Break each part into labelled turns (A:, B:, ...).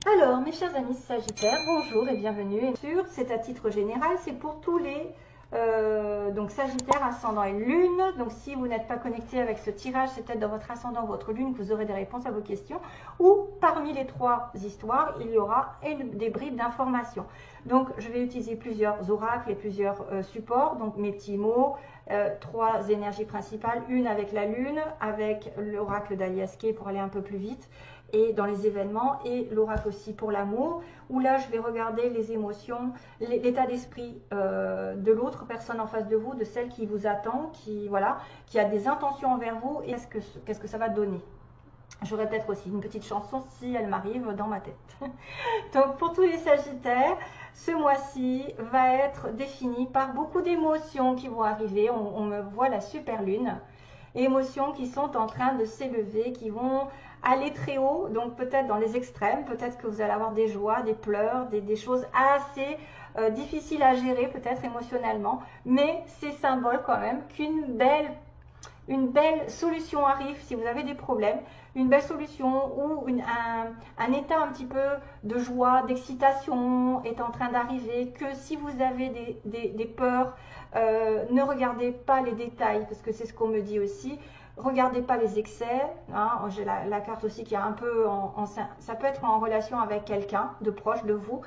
A: Alors, mes chers amis Sagittaires, bonjour et bienvenue. Et sûr, c'est à titre général, c'est pour tous les donc Sagittaire, ascendant et lune. Donc, si vous n'êtes pas connecté avec ce tirage, c'est peut-être dans votre ascendant, votre lune, que vous aurez des réponses à vos questions. Ou parmi les trois histoires, il y aura des bribes d'informations. Donc, je vais utiliser plusieurs oracles et plusieurs supports. Donc, mes petits mots, trois énergies principales, une avec la lune, avec l'oracle d'Alias Kay pour aller un peu plus vite, et dans les événements, et l'oracle aussi pour l'amour, où là je vais regarder les émotions, l'état d'esprit de l'autre personne en face de vous, de celle qui vous attend, qui a des intentions envers vous, et qu'est-ce que ça va donner. J'aurai peut-être aussi une petite chanson si elle m'arrive dans ma tête. Donc pour tous les Sagittaires, ce mois-ci va être défini par beaucoup d'émotions qui vont arriver. On me voit la super lune, émotions qui sont en train de s'élever, qui vont aller très haut, donc peut-être dans les extrêmes, peut-être que vous allez avoir des joies, des pleurs, des choses assez difficiles à gérer peut-être émotionnellement, mais c'est symbole quand même qu'une belle solution arrive si vous avez des problèmes, une belle solution ou un état un petit peu de joie, d'excitation est en train d'arriver, que si vous avez des peurs, ne regardez pas les détails, parce que c'est ce qu'on me dit aussi. Regardez pas les excès, hein. J'ai la carte aussi qui est un peu ça peut être en relation avec quelqu'un de proche de vous.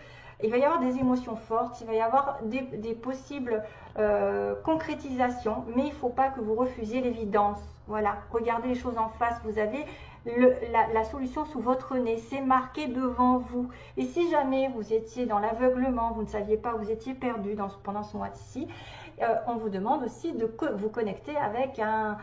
A: Il va y avoir des émotions fortes, il va y avoir des possibles concrétisations, mais il ne faut pas que vous refusiez l'évidence. Voilà, regardez les choses en face, vous avez la solution sous votre nez, c'est marqué devant vous. Et si jamais vous étiez dans l'aveuglement, vous ne saviez pas, vous étiez perdu pendant ce mois-ci, on vous demande aussi de vous connecter avec un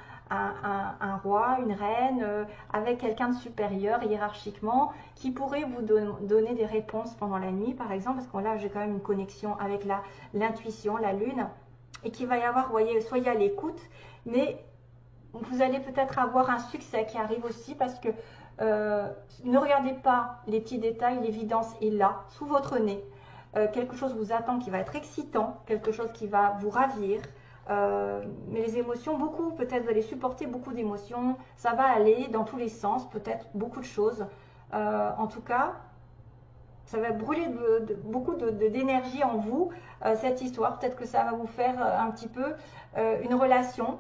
A: roi, une reine, avec quelqu'un de supérieur hiérarchiquement qui pourrait vous donner des réponses pendant la nuit par exemple, parce que là j'ai quand même une connexion avec l'intuition, la lune, et qu'il va y avoir, vous voyez, soyez à l'écoute, mais vous allez peut-être avoir un succès qui arrive aussi, parce que ne regardez pas les petits détails, l'évidence est là, sous votre nez. Quelque chose vous attend qui va être excitant, quelque chose qui va vous ravir. Mais les émotions, peut-être vous allez supporter beaucoup d'émotions, ça va aller dans tous les sens, peut-être beaucoup de choses. En tout cas, ça va brûler beaucoup d'énergie en vous, cette histoire. Peut-être que ça va vous faire un petit peu une relation,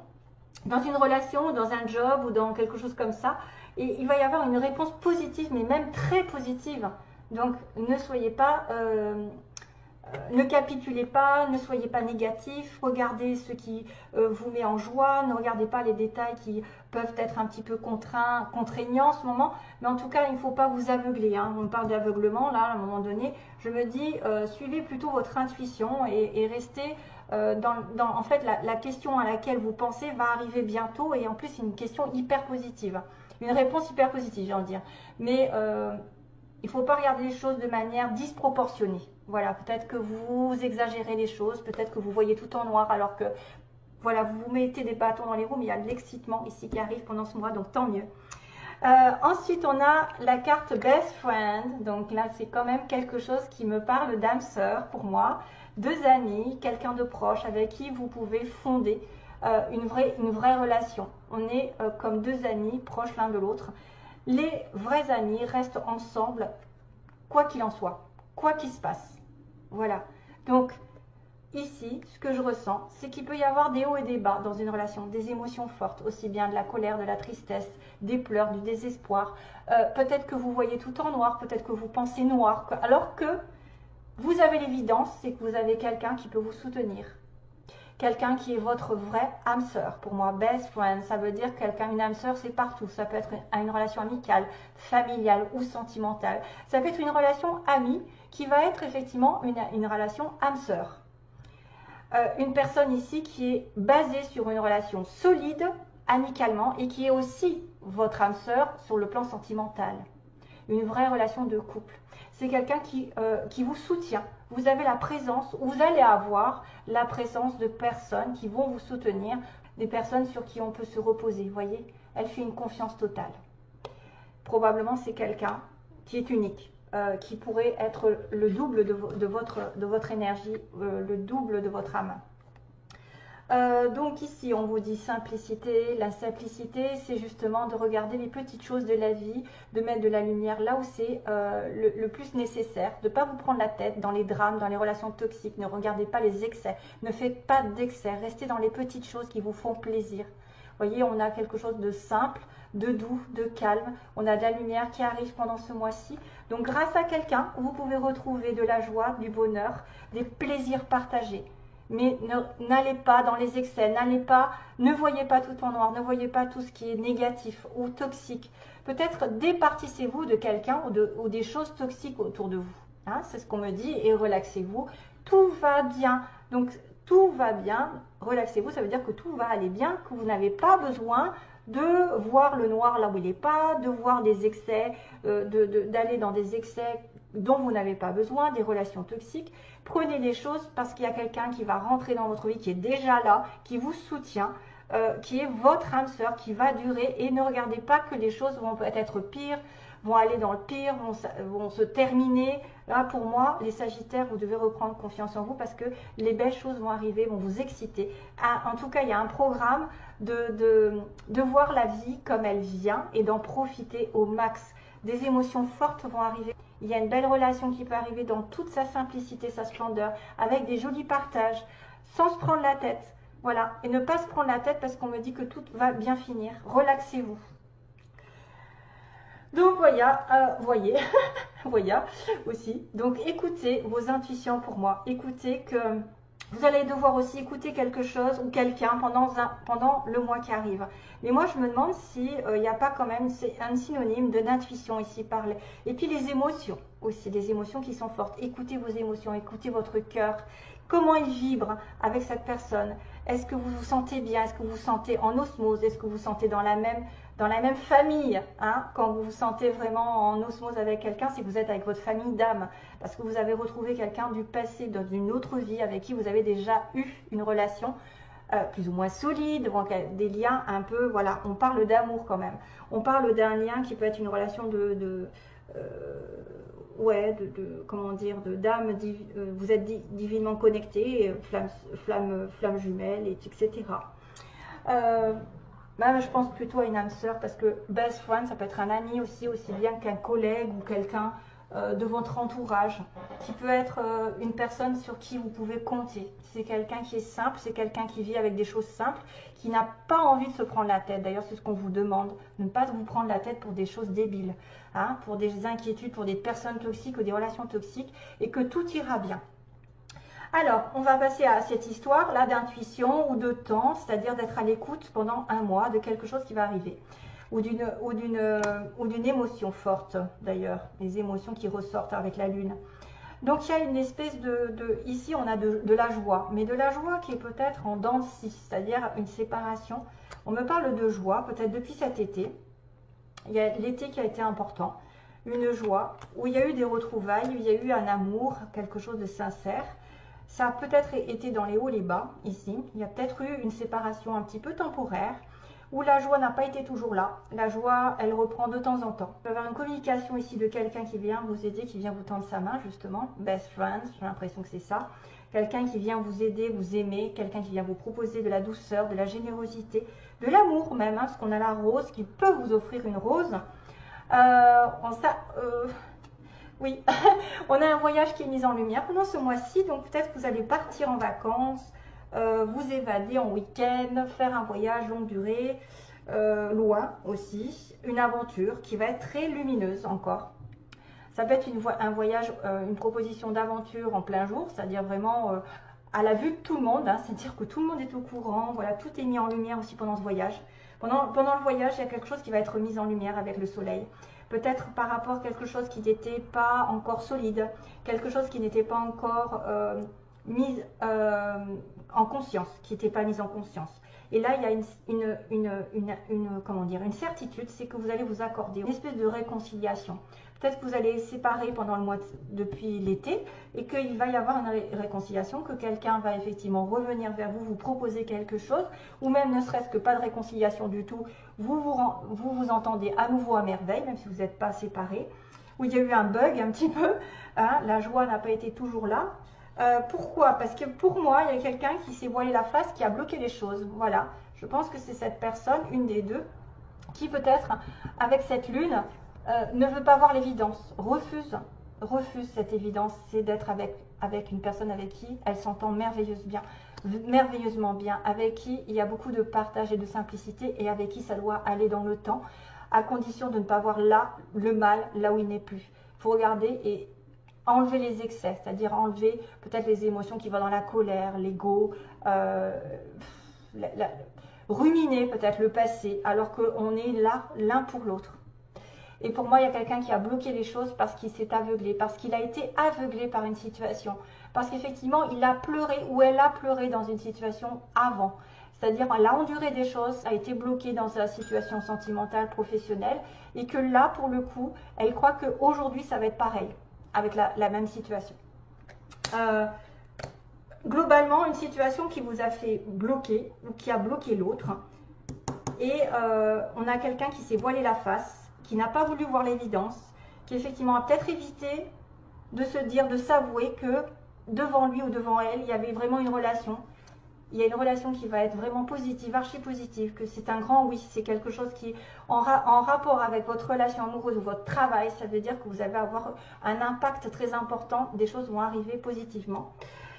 A: dans un job ou dans quelque chose comme ça. Et il va y avoir une réponse positive, mais même très positive. Donc ne soyez pas... ne capitulez pas, ne soyez pas négatif, regardez ce qui vous met en joie, ne regardez pas les détails qui peuvent être un petit peu contraignants en ce moment, mais en tout cas il ne faut pas vous aveugler, hein. On parle d'aveuglement là à un moment donné, je me dis suivez plutôt votre intuition et restez en fait la question à laquelle vous pensez va arriver bientôt, et en plus c'est une question hyper positive, une réponse hyper positive j'ai envie de dire, mais il ne faut pas regarder les choses de manière disproportionnée. Voilà, peut-être que vous exagérez les choses, peut-être que vous voyez tout en noir, alors que voilà, vous vous mettez des bâtons dans les roues, mais il y a de l'excitement ici qui arrive pendant ce mois, donc tant mieux. Ensuite, on a la carte Best Friend. Donc là, c'est quand même quelque chose qui me parle d'âme sœur pour moi. Deux amis, quelqu'un de proche avec qui vous pouvez fonder une vraie relation. On est comme deux amis proches l'un de l'autre. Les vrais amis restent ensemble, quoi qu'il en soit, quoi qu'il se passe. Voilà. Donc, ici, ce que je ressens, c'est qu'il peut y avoir des hauts et des bas dans une relation, des émotions fortes, aussi bien de la colère, de la tristesse, des pleurs, du désespoir. Peut-être que vous voyez tout en noir, peut-être que vous pensez noir, alors que vous avez l'évidence, c'est que vous avez quelqu'un qui peut vous soutenir. Quelqu'un qui est votre vraie âme sœur. Pour moi, best friend, ça veut dire quelqu'un, une âme sœur, c'est partout. Ça peut être une relation amicale, familiale ou sentimentale. Ça peut être une relation amie qui va être effectivement une relation âme sœur. Une personne ici qui est basée sur une relation solide, amicalement, et qui est aussi votre âme sœur sur le plan sentimental. Une vraie relation de couple. C'est quelqu'un qui vous soutient. Vous avez la présence, vous allez avoir la présence de personnes qui vont vous soutenir, des personnes sur qui on peut se reposer. Vous voyez, elle fait une confiance totale. Probablement, c'est quelqu'un qui est unique, qui pourrait être le double de votre énergie, le double de votre âme. Donc ici, on vous dit simplicité. La simplicité, c'est justement de regarder les petites choses de la vie, de mettre de la lumière là où c'est le plus nécessaire, de ne pas vous prendre la tête dans les drames, dans les relations toxiques. Ne regardez pas les excès, ne faites pas d'excès, restez dans les petites choses qui vous font plaisir. Vous voyez, on a quelque chose de simple, de doux, de calme. On a de la lumière qui arrive pendant ce mois-ci. Donc grâce à quelqu'un, vous pouvez retrouver de la joie, du bonheur, des plaisirs partagés. Mais n'allez pas dans les excès, ne voyez pas tout en noir, ne voyez pas tout ce qui est négatif ou toxique. Peut-être départissez-vous de quelqu'un ou des choses toxiques autour de vous. Hein, c'est ce qu'on me dit, et relaxez-vous. Tout va bien. Donc tout va bien, relaxez-vous, ça veut dire que tout va aller bien, que vous n'avez pas besoin de voir le noir là où il n'est pas, de voir des excès, d'aller dans des excès dont vous n'avez pas besoin, des relations toxiques. Prenez les choses parce qu'il y a quelqu'un qui va rentrer dans votre vie, qui est déjà là, qui vous soutient, qui est votre âme sœur, qui va durer. Et ne regardez pas que les choses vont peut-être être pires, vont aller dans le pire, vont se terminer. Là, pour moi, les Sagittaires, vous devez reprendre confiance en vous parce que les belles choses vont arriver, vont vous exciter. En tout cas, il y a un programme de voir la vie comme elle vient et d'en profiter au max. Des émotions fortes vont arriver. Il y a une belle relation qui peut arriver dans toute sa simplicité, sa splendeur, avec des jolis partages, sans se prendre la tête. Voilà, et ne pas se prendre la tête parce qu'on me dit que tout va bien finir. Relaxez-vous. Donc voyez, voyez aussi. Donc écoutez vos intuitions pour moi. Écoutez que vous allez devoir aussi écouter quelque chose ou quelqu'un pendant le mois qui arrive. Mais moi, je me demande s'il n'y a pas quand même un synonyme d'intuition ici parlé. Et puis les émotions aussi, des émotions qui sont fortes. Écoutez vos émotions, écoutez votre cœur. Comment il vibre avec cette personne? Est-ce que vous vous sentez bien? Est-ce que vous vous sentez en osmose? Est-ce que vous vous sentez dans la même famille, hein? Quand vous vous sentez vraiment en osmose avec quelqu'un, c'est que vous êtes avec votre famille d'âme, parce que vous avez retrouvé quelqu'un du passé, dans une autre vie, avec qui vous avez déjà eu une relation plus ou moins solide, des liens un peu, voilà, on parle d'amour quand même. On parle d'un lien qui peut être une relation comment dire, d'âme, vous êtes divinement connectés, flamme jumelle, etc. Je pense plutôt à une âme sœur parce que best friend, ça peut être un ami aussi bien qu'un collègue ou quelqu'un de votre entourage, qui peut être une personne sur qui vous pouvez compter. C'est quelqu'un qui est simple, c'est quelqu'un qui vit avec des choses simples, qui n'a pas envie de se prendre la tête. D'ailleurs, c'est ce qu'on vous demande, de ne pas vous prendre la tête pour des choses débiles, hein, pour des inquiétudes, pour des personnes toxiques ou des relations toxiques, et que tout ira bien. Alors, on va passer à cette histoire-là d'intuition ou de temps, c'est-à-dire d'être à l'écoute pendant un mois de quelque chose qui va arriver. Ou d'une émotion forte, d'ailleurs, les émotions qui ressortent avec la lune. Donc, il y a une espèce ici, on a de la joie, mais de la joie qui est peut-être en dents de scie, c'est-à-dire une séparation. On me parle de joie, peut-être depuis cet été. Il y a l'été qui a été important, une joie, où il y a eu des retrouvailles, où il y a eu un amour, quelque chose de sincère. Ça a peut-être été dans les hauts et les bas, ici. Il y a peut-être eu une séparation un petit peu temporaire, où la joie n'a pas été toujours là. La joie, elle reprend de temps en temps. Il peut y avoir une communication ici de quelqu'un qui vient vous aider, qui vient vous tendre sa main, justement. Best friend, j'ai l'impression que c'est ça. Quelqu'un qui vient vous aider, vous aimer. Quelqu'un qui vient vous proposer de la douceur, de la générosité, de l'amour même, hein, parce qu'on a la rose, qui peut vous offrir une rose. Oui, on a un voyage qui est mis en lumière pendant ce mois-ci, donc peut-être que vous allez partir en vacances, vous évader en week-end, faire un voyage longue durée, loin aussi, une aventure qui va être très lumineuse encore. Ça peut être un voyage, une proposition d'aventure en plein jour, c'est-à-dire vraiment à la vue de tout le monde, hein, c'est-à-dire que tout le monde est au courant, voilà, tout est mis en lumière aussi pendant ce voyage. Pendant le voyage, il y a quelque chose qui va être mis en lumière avec le soleil. Peut-être par rapport à quelque chose qui n'était pas encore solide, quelque chose qui n'était pas encore mis en conscience, qui n'était pas mis en conscience. Et là, il y a comment dire, une certitude, c'est que vous allez vous accorder une espèce de réconciliation. Peut-être que vous allez séparer pendant le mois depuis l'été et qu'il va y avoir une réconciliation, que quelqu'un va effectivement revenir vers vous, vous proposer quelque chose, ou même ne serait-ce que pas de réconciliation du tout, vous entendez à nouveau à merveille, même si vous n'êtes pas séparés, où il y a eu un bug un petit peu, hein, la joie n'a pas été toujours là. Pourquoi? Parce que pour moi, il y a quelqu'un qui s'est voilé la face, qui a bloqué les choses. Voilà, je pense que c'est cette personne, une des deux, qui peut-être, avec cette lune, ne veut pas voir l'évidence, refuse cette évidence, c'est d'être avec une personne avec qui elle s'entend merveilleusement bien, avec qui il y a beaucoup de partage et de simplicité, et avec qui ça doit aller dans le temps, à condition de ne pas voir là le mal, là où il n'est plus. Il faut regarder et enlever les excès, c'est-à-dire enlever peut-être les émotions qui vont dans la colère, l'ego, ruminer peut-être le passé, alors qu'on est là l'un pour l'autre. Et pour moi, il y a quelqu'un qui a bloqué les choses parce qu'il s'est aveuglé, parce qu'il a été aveuglé par une situation, parce qu'effectivement, il a pleuré ou elle a pleuré dans une situation avant. C'est-à-dire, elle a enduré des choses, a été bloquée dans sa situation sentimentale, professionnelle, et que là, pour le coup, elle croit qu'aujourd'hui, ça va être pareil, avec la même situation. Globalement, une situation qui vous a fait bloquer, ou qui a bloqué l'autre, et on a quelqu'un qui s'est voilé la face, qui n'a pas voulu voir l'évidence, qui effectivement a peut-être évité de se dire, de s'avouer que devant lui ou devant elle, il y avait vraiment une relation. Il y a une relation qui va être vraiment positive, archi positive, que c'est un grand oui, c'est quelque chose qui est en rapport avec votre relation amoureuse ou votre travail, ça veut dire que vous allez avoir un impact très important, des choses vont arriver positivement.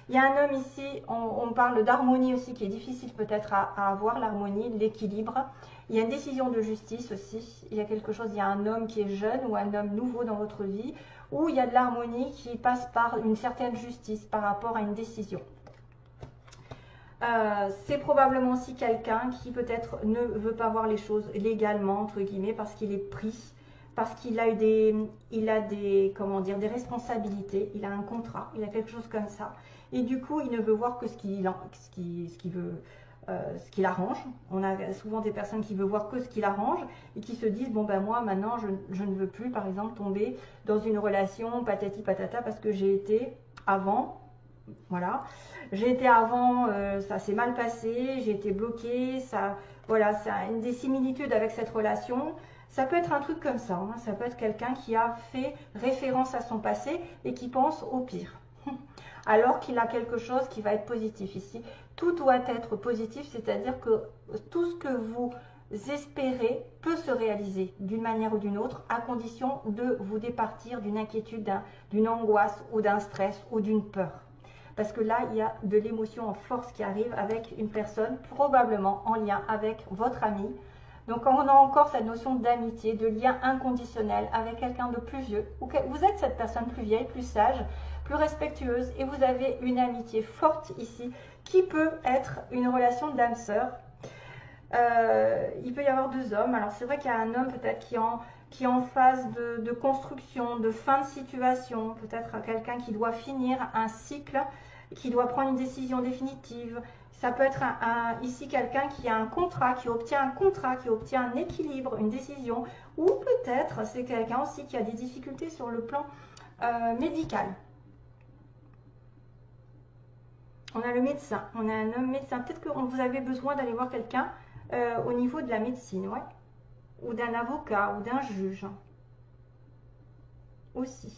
A: Il y a un homme ici, on parle d'harmonie aussi, qui est difficile peut-être à avoir, l'harmonie, l'équilibre. Il y a une décision de justice aussi, il y a quelque chose, il y a un homme qui est jeune ou un homme nouveau dans votre vie, où il y a de l'harmonie qui passe par une certaine justice par rapport à une décision. C'est probablement aussi quelqu'un qui peut-être ne veut pas voir les choses légalement, entre guillemets, parce qu'il est pris, parce qu'il a eu comment dire, des responsabilités, il a un contrat, il a quelque chose comme ça. Et du coup, il ne veut voir que ce qu'il arrange. On a souvent des personnes qui veulent voir que ce qu'il arrange et qui se disent, bon ben moi maintenant je ne veux plus par exemple tomber dans une relation patati patata parce que j'ai été avant, voilà, j'ai été avant, ça s'est mal passé, j'ai été bloquée, ça, voilà, ça a des similitudes avec cette relation. Ça peut être un truc comme ça, hein. Ça peut être quelqu'un qui a fait référence à son passé et qui pense au pire. Alors qu'il a quelque chose qui va être positif ici. Tout doit être positif, c'est-à-dire que tout ce que vous espérez peut se réaliser d'une manière ou d'une autre, à condition de vous départir d'une inquiétude, d'une angoisse ou d'un stress ou d'une peur. Parce que là, il y a de l'émotion en force qui arrive avec une personne probablement en lien avec votre ami. Donc on a encore cette notion d'amitié, de lien inconditionnel avec quelqu'un de plus vieux. Vous êtes cette personne plus vieille, plus sage, plus respectueuse, et vous avez une amitié forte ici qui peut être une relation d'âme-sœur. Il peut y avoir deux hommes. Alors c'est vrai qu'il y a un homme peut-être qui est en phase de construction, de fin de situation, peut-être quelqu'un qui doit finir un cycle, qui doit prendre une décision définitive. Ça peut être ici quelqu'un qui a un contrat, qui obtient un équilibre, une décision, ou peut-être c'est quelqu'un aussi qui a des difficultés sur le plan médical. On a le médecin, on a un homme médecin. Peut-être que vous avez besoin d'aller voir quelqu'un au niveau de la médecine, ouais. Ou d'un avocat, ou d'un juge. Aussi.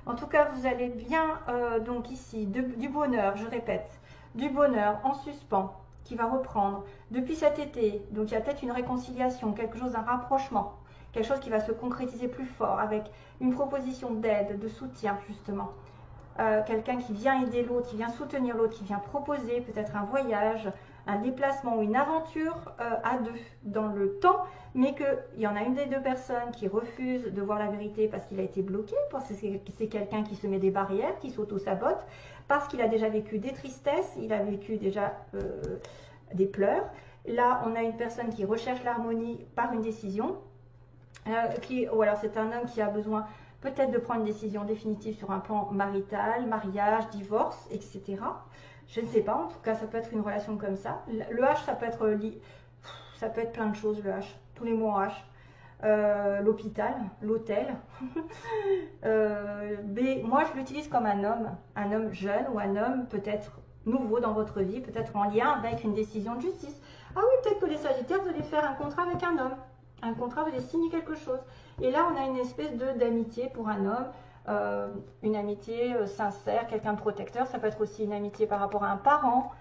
A: En tout cas, vous allez bien, donc ici, du bonheur, je répète, du bonheur en suspens, qui va reprendre depuis cet été. Donc il y a peut-être une réconciliation, quelque chose, un rapprochement, quelque chose qui va se concrétiser plus fort, avec une proposition d'aide, de soutien, justement. Quelqu'un qui vient aider l'autre, qui vient soutenir l'autre, qui vient proposer peut-être un voyage, un déplacement ou une aventure à deux dans le temps, mais qu'il y en a une des deux personnes qui refuse de voir la vérité parce qu'il a été bloqué, parce que c'est quelqu'un qui se met des barrières, qui s'auto-sabote, parce qu'il a déjà vécu des tristesses, il a vécu déjà des pleurs. Là, on a une personne qui recherche l'harmonie par une décision, ou alors c'est un homme qui a besoin peut-être de prendre une décision définitive sur un plan marital, mariage, divorce, etc. Je ne sais pas, en tout cas, ça peut être une relation comme ça. Le H, ça peut être plein de choses, le H. Tous les mots en H. L'hôpital, l'hôtel. B, moi, je l'utilise comme un homme jeune ou un homme peut-être nouveau dans votre vie, peut-être en lien avec une décision de justice. Ah oui, peut-être que les Sagittaires, vous allez faire un contrat avec un homme. Un contrat, vous allez signer quelque chose. Et là, on a une espèce d'amitié pour un homme, une amitié sincère, quelqu'un de protecteur. Ça peut être aussi une amitié par rapport à un parent.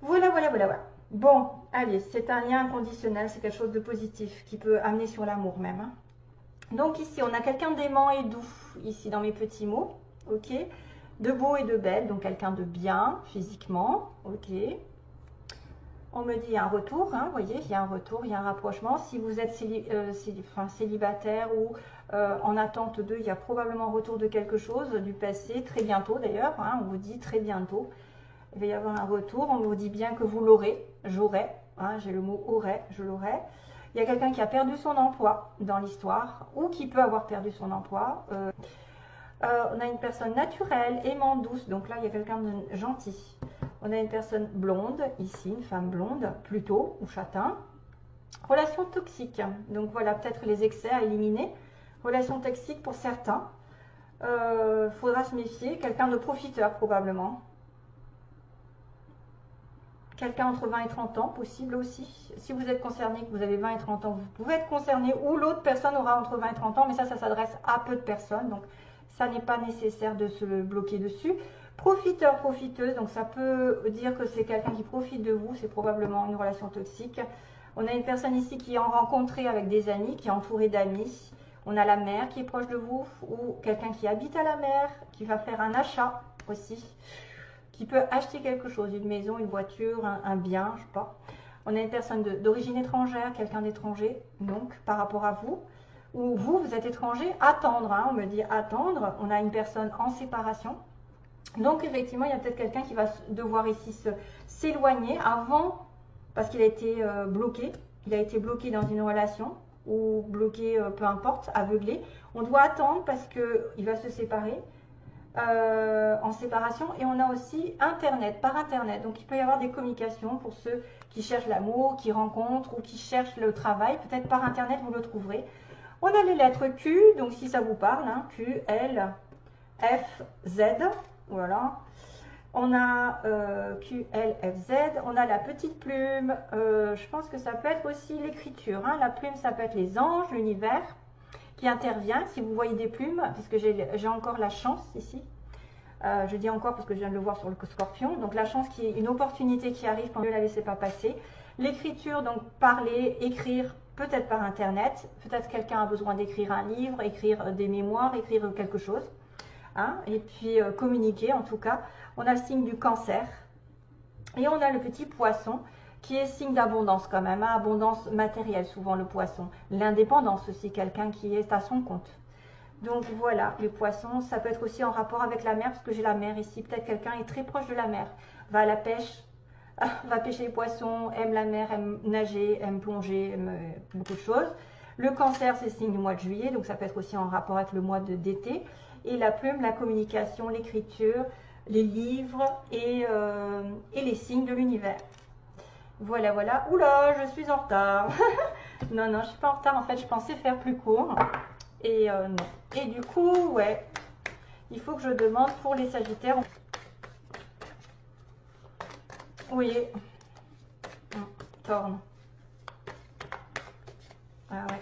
A: Voilà, voilà, voilà, voilà. Bon, allez, c'est un lien inconditionnel, c'est quelque chose de positif qui peut amener sur l'amour même. Hein. Donc ici, on a quelqu'un d'aimant et doux, ici dans mes petits mots, ok. De beau et de belle, donc quelqu'un de bien physiquement, ok. On me dit il y a un retour, hein, vous voyez, il y a un retour, il y a un rapprochement. Si vous êtes célibataire ou en attente d'eux, il y a probablement un retour de quelque chose, du passé, très bientôt d'ailleurs, hein, on vous dit très bientôt. Il va y avoir un retour, on vous dit bien que vous l'aurez, j'aurai, hein, j'ai le mot aurai, je l'aurai. Il y a quelqu'un qui a perdu son emploi dans l'histoire ou qui peut avoir perdu son emploi. On a une personne naturelle, aimante, douce, donc là il y a quelqu'un de gentil. On a une personne blonde, ici, une femme blonde, plutôt, ou châtain. Relation toxique, donc voilà peut-être les excès à éliminer. Relation toxique pour certains. Faudra se méfier, quelqu'un de profiteur probablement. Quelqu'un entre 20 et 30 ans, possible aussi. Si vous êtes concerné, que vous avez 20 et 30 ans, vous pouvez être concerné ou l'autre personne aura entre 20 et 30 ans, mais ça s'adresse à peu de personnes, donc ça n'est pas nécessaire de se bloquer dessus. Profiteur, profiteuse, donc ça peut dire que c'est quelqu'un qui profite de vous, c'est probablement une relation toxique. On a une personne ici qui est en rencontrée avec des amis, qui est entourée d'amis. On a la mère qui est proche de vous, ou quelqu'un qui habite à la mer, qui va faire un achat aussi. Qui peut acheter quelque chose, une maison, une voiture, un bien, je sais pas. On a une personne d'origine étrangère, quelqu'un d'étranger, donc par rapport à vous. Ou vous êtes étranger, attendre, hein, on me dit attendre. On a une personne en séparation. Donc effectivement, il y a peut-être quelqu'un qui va devoir ici s'éloigner avant, parce qu'il a été bloqué. Il a été bloqué dans une relation, ou bloqué, peu importe, aveuglé. On doit attendre parce qu'il va se séparer. En séparation, et on a aussi internet, par internet, donc il peut y avoir des communications pour ceux qui cherchent l'amour, qui rencontrent ou qui cherchent le travail, peut-être par internet vous le trouverez. On a les lettres Q, donc si ça vous parle, hein, Q, L, F, Z, voilà. On a Q, L, F, Z, on a la petite plume, je pense que ça peut être aussi l'écriture, hein. La plume ça peut être les anges, l'univers qui intervient, si vous voyez des plumes, puisque j'ai encore la chance ici, je dis encore parce que je viens de le voir sur le scorpion, donc la chance qui est une opportunité qui arrive quand ne la laissez pas passer. L'écriture, donc parler, écrire, peut-être par internet, peut-être quelqu'un a besoin d'écrire un livre, écrire des mémoires, écrire quelque chose, hein, et puis communiquer en tout cas. On a le signe du cancer, et on a le petit poisson, qui est signe d'abondance quand même, hein, abondance matérielle souvent le poisson. L'indépendance aussi, quelqu'un qui est à son compte. Donc voilà, les poissons, ça peut être aussi en rapport avec la mer, parce que j'ai la mer ici. Peut-être quelqu'un est très proche de la mer, va à la pêche, va pêcher les poissons, aime la mer, aime nager, aime plonger, aime beaucoup de choses. Le cancer, c'est le signe du mois de juillet, donc ça peut être aussi en rapport avec le mois d'été. Et la plume, la communication, l'écriture, les livres et les signes de l'univers. Voilà, voilà. Oula, je suis en retard. Non, non, je suis pas en retard. En fait, je pensais faire plus court. Et non. Et du coup, ouais, il faut que je demande pour les Sagittaires. Oui. Torne. Ah ouais.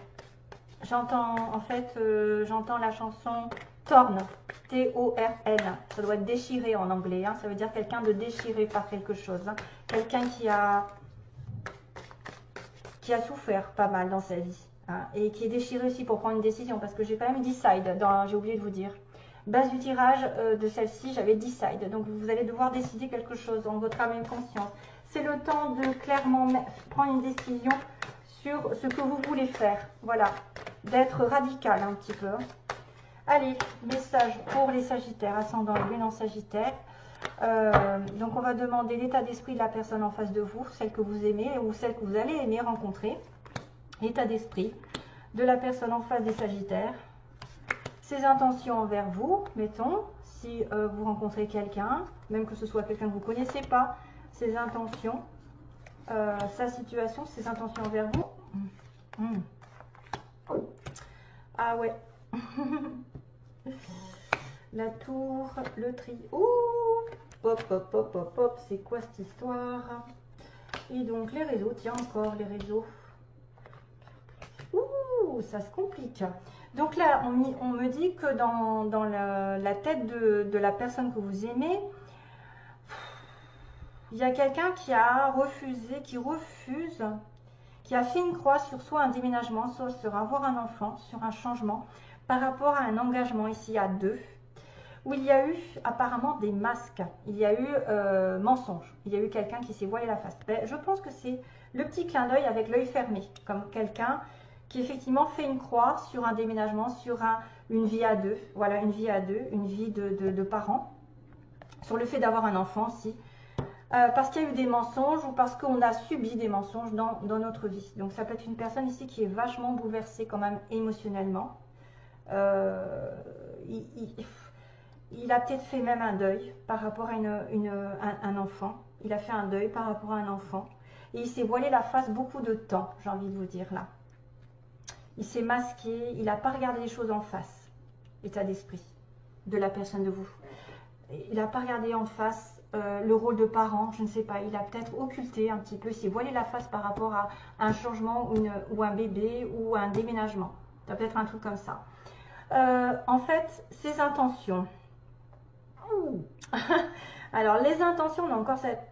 A: J'entends, en fait, j'entends la chanson Torn. T-O-R-N. Ça doit être déchiré en anglais. Hein. Ça veut dire quelqu'un de déchiré par quelque chose. Hein. Quelqu'un qui a souffert pas mal dans sa vie. Hein, et qui est déchiré aussi pour prendre une décision. Parce que j'ai quand même decide. J'ai oublié de vous dire. Base du tirage de celle-ci, j'avais decide. Donc vous allez devoir décider quelque chose en votre âme et conscience. C'est le temps de clairement prendre une décision sur ce que vous voulez faire. Voilà. D'être radical un petit peu. Allez, message pour les Sagittaires, ascendant lune en Sagittaire. Donc on va demander l'état d'esprit de la personne en face de vous, celle que vous aimez ou celle que vous allez aimer rencontrer. L'état d'esprit de la personne en face des Sagittaires. Ses intentions envers vous, mettons, si vous rencontrez quelqu'un, même que ce soit quelqu'un que vous ne connaissez pas, ses intentions, sa situation, ses intentions envers vous. Ah ouais. La tour, le trio. Hop, hop, hop, hop, hop. C'est quoi cette histoire? Et donc les réseaux, tiens encore les réseaux. Ouh, ça se complique. Donc là, on me dit que dans la tête de la personne que vous aimez, il y a quelqu'un qui a refusé, qui refuse, qui a fait une croix sur soit un déménagement, soit sur avoir un enfant, sur un changement, par rapport à un engagement ici à deux, où il y a eu apparemment des masques, il y a eu mensonge, il y a eu quelqu'un qui s'est voilé la face. Ben, je pense que c'est le petit clin d'œil avec l'œil fermé, comme quelqu'un qui effectivement fait une croix sur un déménagement, sur une vie à deux, voilà, une vie à deux, une vie de parents, sur le fait d'avoir un enfant aussi, parce qu'il y a eu des mensonges ou parce qu'on a subi des mensonges dans notre vie. Donc ça peut être une personne ici qui est vachement bouleversée quand même émotionnellement. Il a peut-être fait même un deuil par rapport à un enfant. Il a fait un deuil par rapport à un enfant. Et il s'est voilé la face beaucoup de temps, j'ai envie de vous dire là. Il s'est masqué, il n'a pas regardé les choses en face, état d'esprit de la personne de vous. Il n'a pas regardé en face le rôle de parent, je ne sais pas. Il a peut-être occulté un petit peu, il s'est voilé la face par rapport à un changement ou un bébé ou un déménagement. Ça peut être un truc comme ça. En fait, ses intentions. Alors, les intentions, on a encore cette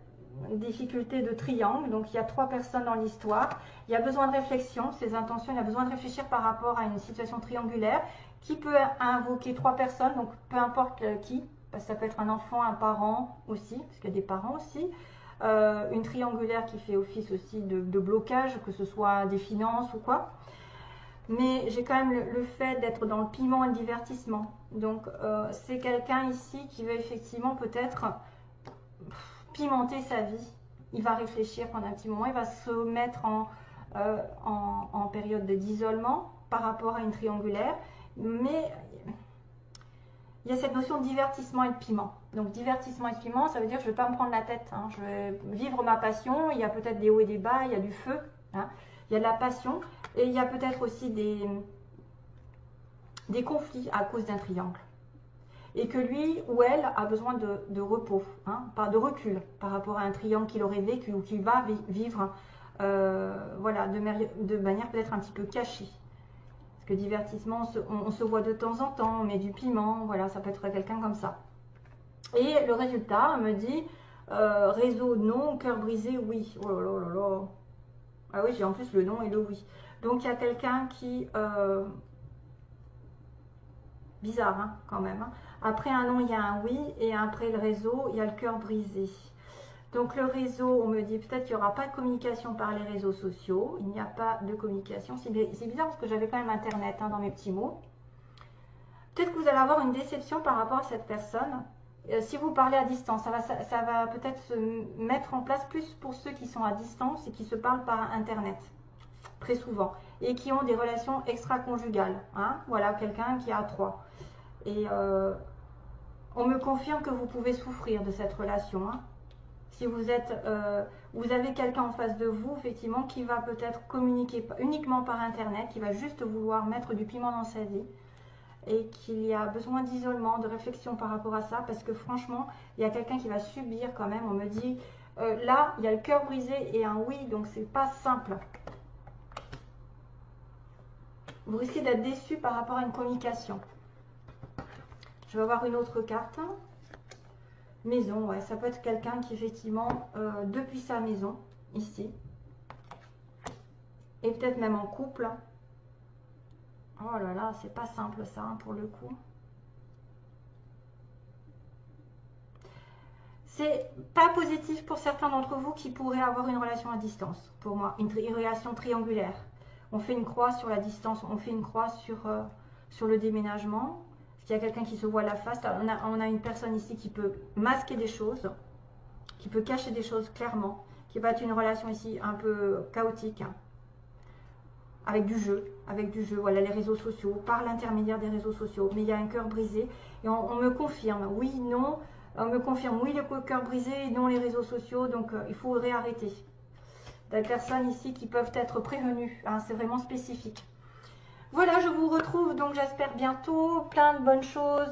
A: difficulté de triangle. Donc, il y a 3 personnes dans l'histoire. Il y a besoin de réflexion. Ses intentions, il a besoin de réfléchir par rapport à une situation triangulaire qui peut invoquer 3 personnes. Donc, peu importe qui. Parce que ça peut être un enfant, un parent aussi, parce qu'il y a des parents aussi. Une triangulaire qui fait office aussi de blocage, que ce soit des finances ou quoi. Mais j'ai quand même le fait d'être dans le piment et le divertissement. Donc, c'est quelqu'un ici qui va effectivement peut-être pimenter sa vie. Il va réfléchir pendant un petit moment. Il va se mettre en période d'isolement par rapport à une triangulaire. Mais il y a cette notion de divertissement et de piment. Donc, divertissement et de piment, ça veut dire que je ne vais pas me prendre la tête. Hein. Je vais vivre ma passion. Il y a peut-être des hauts et des bas. Il y a du feu. Hein. Il y a de la passion. Et il y a peut-être aussi des conflits à cause d'un triangle. Et que lui ou elle a besoin de repos, hein, pas de recul par rapport à un triangle qu'il aurait vécu ou qu'il va vivre voilà, de manière peut-être un petit peu cachée. Parce que divertissement, on se voit de temps en temps, on met du piment, voilà, ça peut être quelqu'un comme ça. Et le résultat me dit réseau non, cœur brisé oui. Oh là là là là. Ah oui, j'ai en plus le non et le oui. Donc il y a quelqu'un qui... bizarre hein, quand même. Hein. Après un non, il y a un oui. Et après le réseau, il y a le cœur brisé. Donc le réseau, on me dit peut-être qu'il n'y aura pas de communication par les réseaux sociaux. Il n'y a pas de communication. C'est bizarre parce que j'avais quand même Internet hein, dans mes petits mots. Peut-être que vous allez avoir une déception par rapport à cette personne. Si vous parlez à distance, ça va peut-être se mettre en place plus pour ceux qui sont à distance et qui se parlent par Internet. Très souvent, et qui ont des relations extra-conjugales. Hein, voilà, quelqu'un qui a 3. Et on me confirme que vous pouvez souffrir de cette relation. Hein. Si vous avez quelqu'un en face de vous, effectivement, qui va peut-être communiquer uniquement par Internet, qui va juste vouloir mettre du piment dans sa vie, et qu'il y a besoin d'isolement, de réflexion par rapport à ça, parce que franchement, il y a quelqu'un qui va subir quand même. On me dit, là, il y a le cœur brisé et un oui, donc c'est pas simple. Vous risquez d'être déçu par rapport à une communication. Je vais avoir une autre carte. Maison, ouais, ça peut être quelqu'un qui effectivement, depuis sa maison, ici, et peut-être même en couple. Oh là là, c'est pas simple ça, hein, pour le coup. C'est pas positif pour certains d'entre vous qui pourraient avoir une relation à distance, pour moi, une relation triangulaire. On fait une croix sur la distance, on fait une croix sur le déménagement. S'il y a quelqu'un qui se voit la face, on a une personne ici qui peut masquer des choses, qui peut cacher des choses clairement, qui va être une relation ici un peu chaotique, hein, avec du jeu, voilà, les réseaux sociaux, par l'intermédiaire des réseaux sociaux. Mais il y a un cœur brisé et on me confirme, oui, non, on me confirme, oui, le cœur brisé et non les réseaux sociaux, donc il faut réarrêter. Des personnes ici qui peuvent être prévenues, hein, c'est vraiment spécifique. Voilà, je vous retrouve donc j'espère bientôt, plein de bonnes choses.